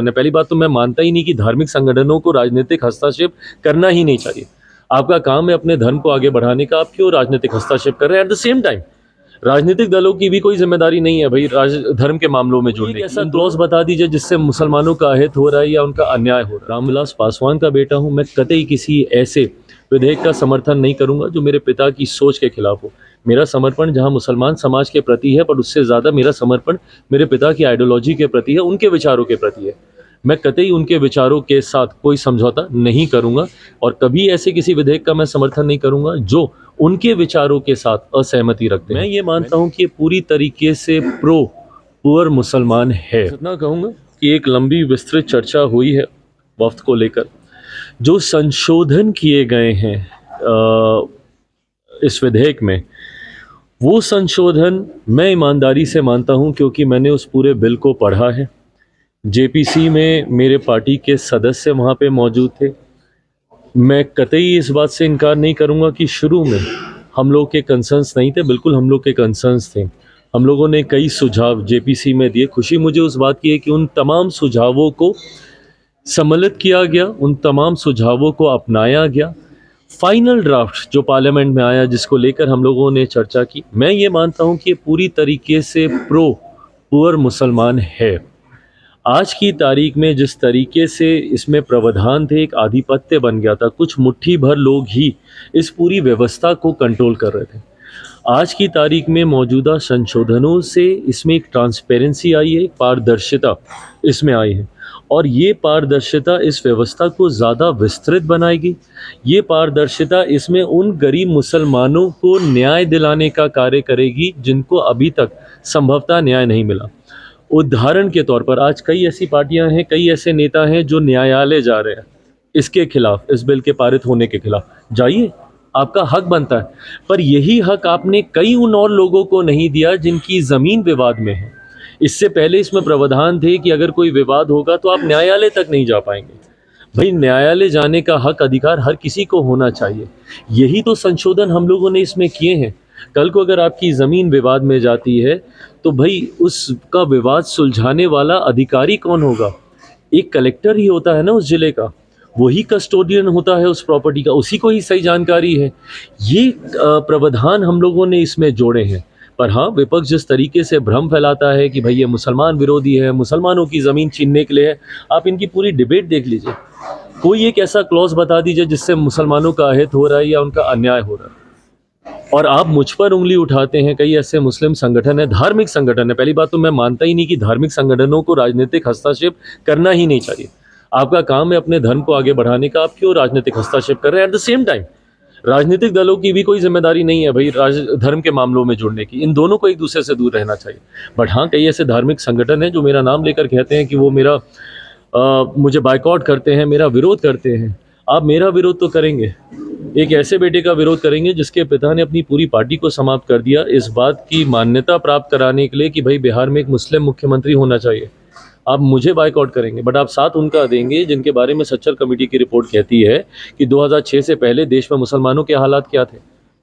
पहली बात तो मैं मानता ही नहीं कि धार्मिक संगठनों को राजनीतिक हस्तक्षेप करना ही नहीं चाहिए। आपका काम है अपने धर्म को आगे बढ़ाने का, आप क्यों राजनीतिक हस्तक्षेप कर रहे हैं? एट द सेम टाइम राजनीतिक दलों की भी कोई जिम्मेदारी नहीं है भाई धर्म के मामलों में जुड़ने की। ऐसा क्लॉज बता दीजिए जिससे मुसलमानों का अहित हो रहा है या उनका अन्याय हो रहा है। रामविलास पासवान का बेटा हूं मैं, कतई किसी ऐसे विधेयक का समर्थन नहीं करूंगा जो मेरे पिता की सोच के खिलाफ हो। मेरा समर्पण जहां मुसलमान समाज के प्रति है, पर उससे ज़्यादा मेरा समर्पण मेरे पिता की आइडियोलॉजी के प्रति है, उनके विचारों के प्रति है। मैं कतई उनके विचारों के साथ कोई समझौता नहीं करूंगा और कभी ऐसे किसी विधेयक का मैं समर्थन नहीं करूंगा जो उनके विचारों के साथ असहमति रखते हैं। मैं ये मानता हूं कि ये पूरी तरीके से प्रो पुअर मुसलमान है। इतना कहूँगा कि एक लंबी विस्तृत चर्चा हुई है वफ्त को लेकर। जो संशोधन किए गए हैं इस विधेयक में, वो संशोधन मैं ईमानदारी से मानता हूं क्योंकि मैंने उस पूरे बिल को पढ़ा है। जेपीसी में मेरे पार्टी के सदस्य वहाँ पे मौजूद थे। मैं कतई इस बात से इनकार नहीं करूँगा कि शुरू में हम लोग के कंसर्न्स नहीं थे, बिल्कुल हम लोग के कंसर्न्स थे। हम लोगों ने कई सुझाव जेपीसी में दिए। खुशी मुझे उस बात की है कि उन तमाम सुझावों को सम्मिलित किया गया, उन तमाम सुझावों को अपनाया गया। फाइनल ड्राफ्ट जो पार्लियामेंट में आया, जिसको लेकर हम लोगों ने चर्चा की, मैं ये मानता हूँ कि ये पूरी तरीके से प्रो पुअर मुसलमान है। आज की तारीख में जिस तरीके से इसमें प्रावधान थे, एक आधिपत्य बन गया था, कुछ मुट्ठी भर लोग ही इस पूरी व्यवस्था को कंट्रोल कर रहे थे। आज की तारीख में मौजूदा संशोधनों से इसमें एक ट्रांसपेरेंसी आई है, एक पारदर्शिता इसमें आई है और ये पारदर्शिता इस व्यवस्था को ज़्यादा विस्तृत बनाएगी। ये पारदर्शिता इसमें उन गरीब मुसलमानों को न्याय दिलाने का कार्य करेगी जिनको अभी तक संभवतः न्याय नहीं मिला। उदाहरण के तौर पर आज कई ऐसी पार्टियां हैं, कई ऐसे नेता हैं जो न्यायालय जा रहे हैं इसके खिलाफ, इस बिल के पारित होने के खिलाफ। जाइए, आपका हक बनता है, पर यही हक आपने कई उन और लोगों को नहीं दिया जिनकी ज़मीन विवाद में है। इससे पहले इसमें प्रावधान थे कि अगर कोई विवाद होगा तो आप न्यायालय तक नहीं जा पाएंगे। भाई, न्यायालय जाने का हक, अधिकार हर किसी को होना चाहिए। यही तो संशोधन हम लोगों ने इसमें किए हैं। कल को अगर आपकी ज़मीन विवाद में जाती है तो भाई उसका विवाद सुलझाने वाला अधिकारी कौन होगा? एक कलेक्टर ही होता है ना उस ज़िले का, वही कस्टोडियन होता है उस प्रॉपर्टी का, उसी को ही सही जानकारी है। ये प्रावधान हम लोगों ने इसमें जोड़े हैं। पर हाँ, विपक्ष जिस तरीके से भ्रम फैलाता है कि भाई ये मुसलमान विरोधी है, मुसलमानों की ज़मीन छीनने के लिए है, आप इनकी पूरी डिबेट देख लीजिए। कोई एक ऐसा क्लॉज बता दीजिए जिससे मुसलमानों का अहित हो रहा है या उनका अन्याय हो रहा है, और आप मुझ पर उंगली उठाते हैं। कई ऐसे मुस्लिम संगठन है, धार्मिक संगठन है। पहली बात तो मैं मानता ही नहीं कि धार्मिक संगठनों को राजनीतिक हस्तक्षेप करना ही नहीं चाहिए। आपका काम है अपने धर्म को आगे बढ़ाने का, आप क्यों राजनीतिक हस्तक्षेप कर रहे हैं? एट द सेम टाइम राजनीतिक दलों की भी कोई जिम्मेदारी नहीं है भाई धर्म के मामलों में जुड़ने की। इन दोनों को एक दूसरे से दूर रहना चाहिए। बट हाँ, कई ऐसे धार्मिक संगठन हैं जो मेरा नाम लेकर कहते हैं कि वो मुझे बायकॉट करते हैं, मेरा विरोध करते हैं। आप मेरा विरोध तो करेंगे, एक ऐसे बेटे का विरोध करेंगे जिसके पिता ने अपनी पूरी पार्टी को समाप्त कर दिया इस बात की मान्यता प्राप्त कराने के लिए कि भाई बिहार में एक मुस्लिम मुख्यमंत्री होना चाहिए। आप मुझे बायकॉट करेंगे, बट आप साथ उनका देंगे जिनके बारे में सच्चर कमेटी की रिपोर्ट कहती है कि 2006 से पहले देश में मुसलमानों के हालात क्या थे,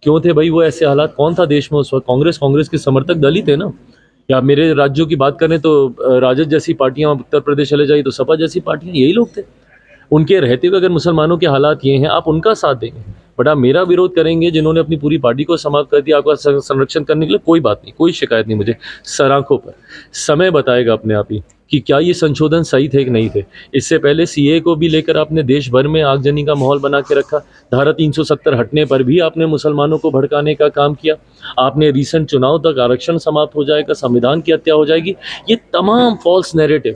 क्यों थे भाई वो ऐसे हालात? कौन था देश में उस वक्त? कांग्रेस के समर्थक दल ही थे ना। या मेरे राज्यों की बात करें तो राजद जैसी पार्टियां, उत्तर प्रदेश चले जाइए तो सपा जैसी पार्टियां, यही लोग थे। उनके रहते हुए अगर मुसलमानों के हालात ये हैं, आप उनका साथ देंगे, बट आप मेरा विरोध करेंगे जिन्होंने अपनी पूरी पार्टी को समाप्त कर दिया आपका संरक्षण करने के लिए। कोई बात नहीं, कोई शिकायत नहीं मुझे, सराखों पर। समय बताएगा अपने आप ही कि क्या ये संशोधन सही थे कि नहीं थे। इससे पहले सीए को भी लेकर आपने देश भर में आगजनी का माहौल बना के रखा। धारा 370 हटने पर भी आपने मुसलमानों को भड़काने का काम किया। आपने रिसेंट चुनाव तक आरक्षण समाप्त हो जाएगा, संविधान की हत्या हो जाएगी, ये तमाम फॉल्स नैरेटिव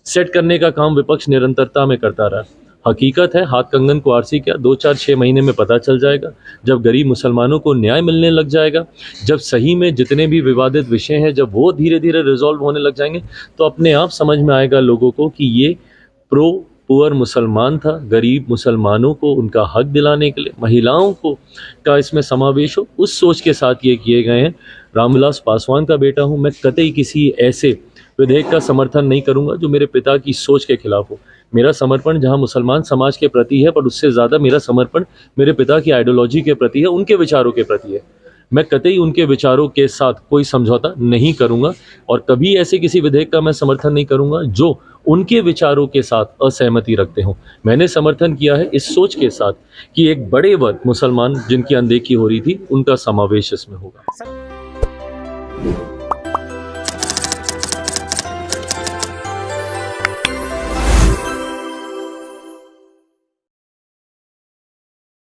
सेट करने का काम विपक्ष निरंतरता में करता रहा। हकीकत है, हाथ कंगन को आरसी क्या 2-4-6 महीने में पता चल जाएगा। जब गरीब मुसलमानों को न्याय मिलने लग जाएगा, जब सही में जितने भी विवादित विषय हैं, जब वो धीरे धीरे रिजॉल्व होने लग जाएंगे, तो अपने आप समझ में आएगा लोगों को कि ये प्रो पुअर मुसलमान था। गरीब मुसलमानों को उनका हक दिलाने के लिए, महिलाओं को का इसमें समावेश हो, उस सोच के साथ ये किए गए हैं। रामविलास पासवान का बेटा हूँ मैं, कतई किसी ऐसे विधेयक का समर्थन नहीं करूँगा जो मेरे पिता की सोच के खिलाफ हो। मेरा समर्पण जहां मुसलमान समाज के प्रति है, पर उससे ज़्यादा मेरा समर्पण मेरे पिता की आइडियोलॉजी के प्रति है, उनके विचारों के प्रति है। मैं कतई उनके विचारों के साथ कोई समझौता नहीं करूंगा और कभी ऐसे किसी विधेयक का मैं समर्थन नहीं करूंगा जो उनके विचारों के साथ असहमति रखते हों। मैंने समर्थन किया है इस सोच के साथ कि एक बड़े वर्ग मुसलमान जिनकी अनदेखी हो रही थी उनका समावेश इसमें होगा।